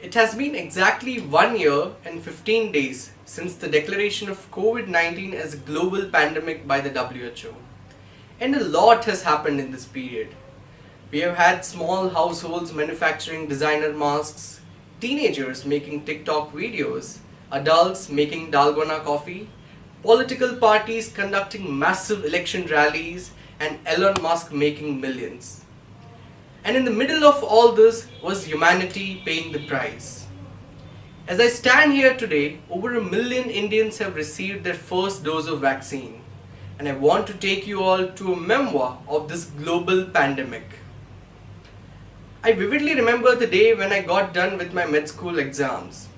It has been exactly 1 year and 15 days since the declaration of COVID-19 as a global pandemic by the WHO. And a lot has happened in this period. We have had small households manufacturing designer masks, teenagers making TikTok videos, adults making dalgona coffee, political parties conducting massive election rallies, and Elon Musk making millions. And in the middle of all this was humanity paying the price. As I stand here today, over 1 million Indians have received their first dose of vaccine. And I want to take you all to a memoir of this global pandemic. I vividly remember the day when I got done with my med school exams.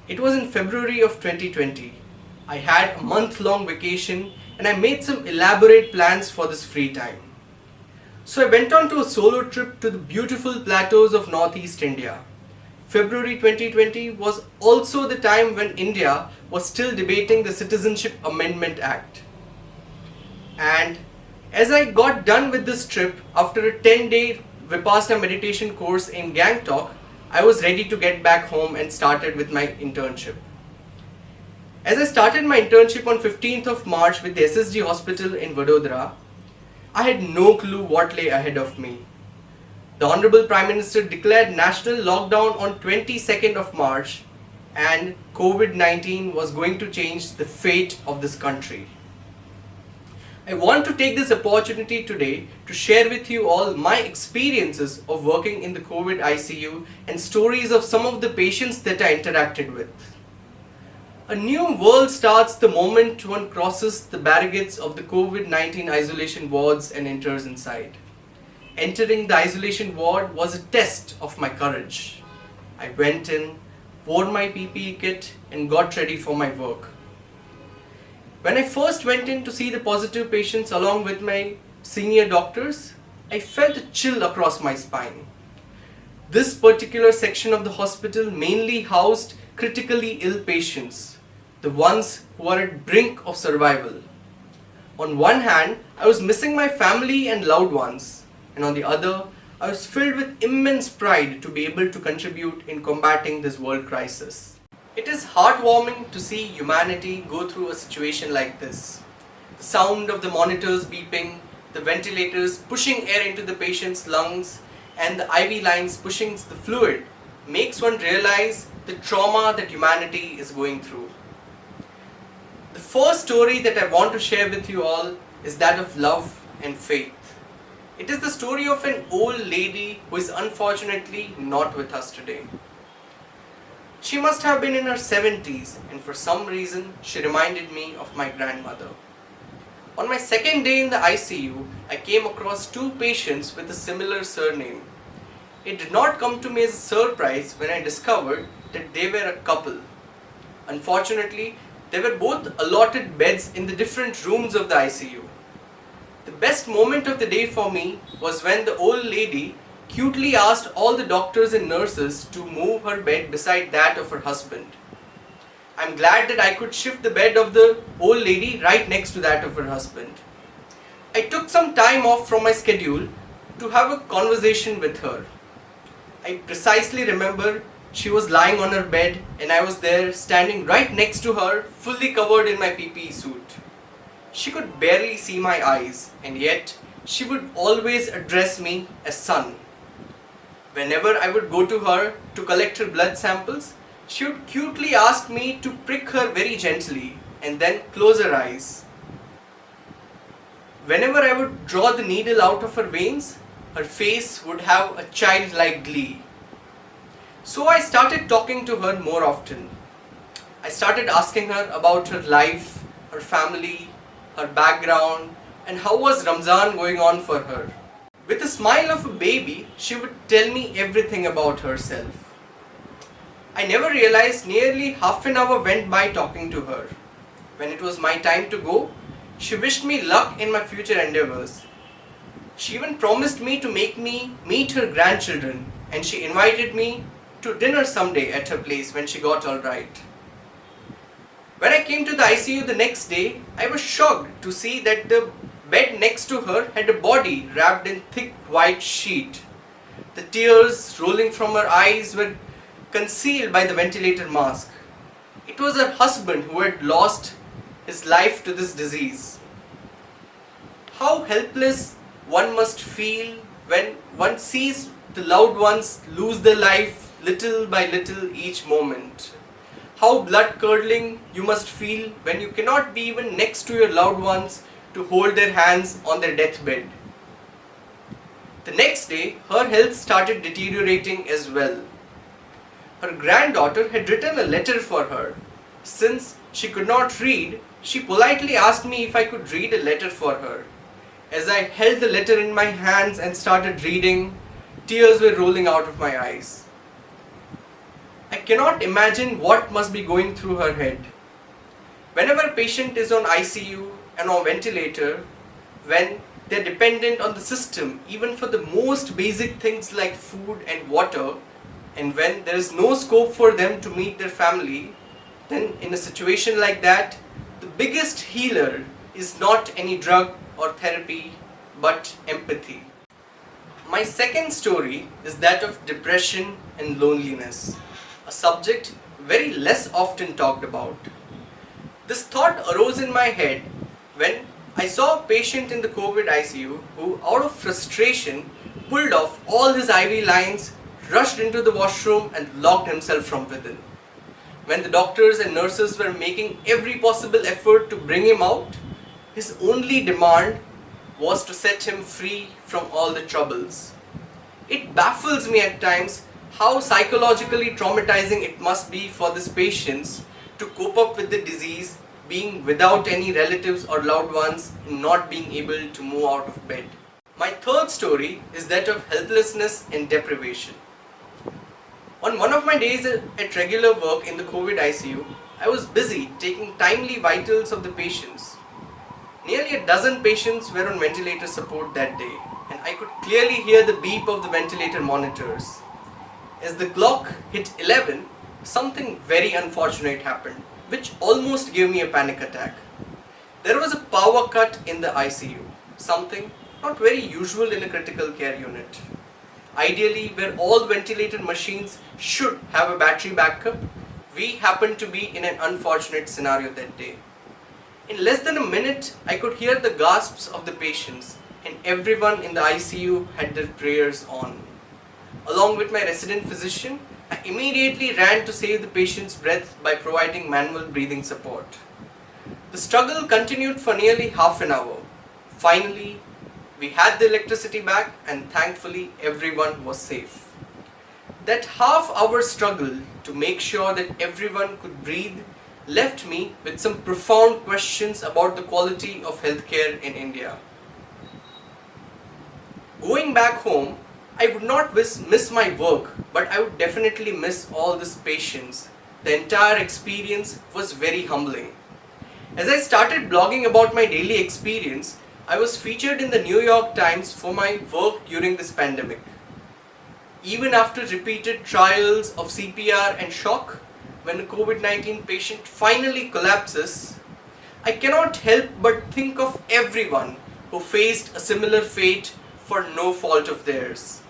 It was in February of 2020. I had a month-long vacation and I made some elaborate plans for this free time. So I went on to a solo trip to the beautiful plateaus of Northeast India. February 2020 was also the time when India was still debating the Citizenship Amendment Act. And as I got done with this trip after a 10-day Vipassana meditation course in Gangtok, I was ready to get back home and started with my internship. As I started my internship on 15th of March with the SSG hospital in Vadodara, I had no clue what lay ahead of me. The Honorable Prime Minister declared national lockdown on 22nd of March and COVID-19 was going to change the fate of this country. I want to take this opportunity today to share with you all my experiences of working in the COVID ICU and stories of some of the patients that I interacted with. A new world starts the moment one crosses the barricades of the COVID-19 isolation wards and enters inside. Entering the isolation ward was a test of my courage. I went in, wore my PPE kit and got ready for my work. When I first went in to see the positive patients along with my senior doctors, I felt a chill across my spine. This particular section of the hospital mainly housed critically ill patients, the ones who are at brink of survival. On one hand, I was missing my family and loved ones, and on the other, I was filled with immense pride to be able to contribute in combating this world crisis. It is heartwarming to see humanity go through a situation like this. The sound of the monitors beeping, the ventilators pushing air into the patient's lungs, and the IV lines pushing the fluid makes one realize the trauma that humanity is going through. The first story that I want to share with you all is that of love and faith. It is the story of an old lady who is unfortunately not with us today. She must have been in her 70s and for some reason she reminded me of my grandmother. On my second day in the ICU, I came across two patients with a similar surname. It did not come to me as a surprise when I discovered that they were a couple. Unfortunately, they were both allotted beds in the different rooms of the ICU. The best moment of the day for me was when the old lady cutely asked all the doctors and nurses to move her bed beside that of her husband. I'm glad that I could shift the bed of the old lady right next to that of her husband. I took some time off from my schedule to have a conversation with her. I precisely remember she was lying on her bed and I was there standing right next to her, fully covered in my PPE suit. She could barely see my eyes and yet she would always address me as son. Whenever I would go to her to collect her blood samples, she would cutely ask me to prick her very gently and then close her eyes. Whenever I would draw the needle out of her veins, her face would have a childlike glee. So I started talking to her more often. I started asking her about her life, her family, her background, and how was Ramzan going on for her. With a smile of a baby, she would tell me everything about herself. I never realized nearly half an hour went by talking to her. When it was my time to go, she wished me luck in my future endeavors. She even promised me to make me meet her grandchildren and she invited me to dinner someday at her place when she got alright. When I came to the ICU the next day, I was shocked to see that the bed next to her had a body wrapped in thick white sheet. The tears rolling from her eyes were concealed by the ventilator mask. It was her husband who had lost his life to this disease. How helpless one must feel when one sees the loved ones lose their life little by little each moment. How blood-curdling you must feel when you cannot be even next to your loved ones to hold their hands on their deathbed. The next day, her health started deteriorating as well. Her granddaughter had written a letter for her. Since she could not read, she politely asked me if I could read a letter for her. As I held the letter in my hands and started reading, tears were rolling out of my eyes. I cannot imagine what must be going through her head. Whenever a patient is on ICU and on ventilator, when they are dependent on the system even for the most basic things like food and water, and when there is no scope for them to meet their family, then in a situation like that, the biggest healer is not any drug or therapy but empathy. My second story is that of depression and loneliness, a subject very less often talked about. This thought arose in my head when I saw a patient in the COVID ICU who, out of frustration, pulled off all his IV lines, rushed into the washroom and locked himself from within. When the doctors and nurses were making every possible effort to bring him out, his only demand was to set him free from all the troubles. It baffles me at times how psychologically traumatizing it must be for these patients to cope up with the disease, being without any relatives or loved ones and not being able to move out of bed. My third story is that of helplessness and deprivation. On one of my days at regular work in the COVID ICU, I was busy taking timely vitals of the patients. Nearly a dozen patients were on ventilator support that day, and I could clearly hear the beep of the ventilator monitors. As the clock hit 11, something very unfortunate happened, which almost gave me a panic attack. There was a power cut in the ICU, something not very usual in a critical care unit. Ideally, where all ventilator machines should have a battery backup, we happened to be in an unfortunate scenario that day. In less than a minute, I could hear the gasps of the patients, and everyone in the ICU had their prayers on. Along with my resident physician, I immediately ran to save the patient's breath by providing manual breathing support. The struggle continued for nearly half an hour. Finally, we had the electricity back and thankfully everyone was safe. That half-hour struggle to make sure that everyone could breathe left me with some profound questions about the quality of healthcare in India. Going back home, I would not miss my work, but I would definitely miss all these patients. The entire experience was very humbling. As I started blogging about my daily experience, I was featured in the New York Times for my work during this pandemic. Even after repeated trials of CPR and shock, when a COVID-19 patient finally collapses, I cannot help but think of everyone who faced a similar fate for no fault of theirs.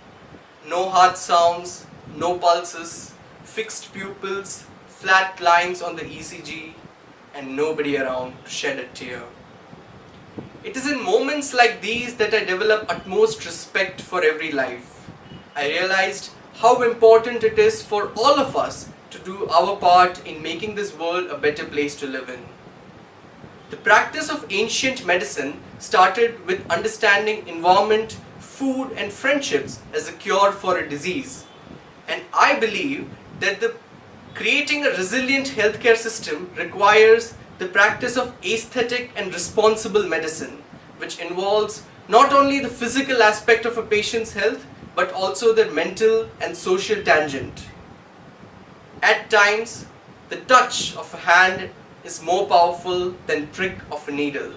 No heart sounds, no pulses, fixed pupils, flat lines on the ECG, and nobody around to shed a tear. It is in moments like these that I develop utmost respect for every life. I realized how important it is for all of us to do our part in making this world a better place to live in. The practice of ancient medicine started with understanding environment, food and friendships as a cure for a disease. And I believe that creating a resilient healthcare system requires the practice of aesthetic and responsible medicine, which involves not only the physical aspect of a patient's health, but also their mental and social tangent. At times, the touch of a hand is more powerful than prick of a needle.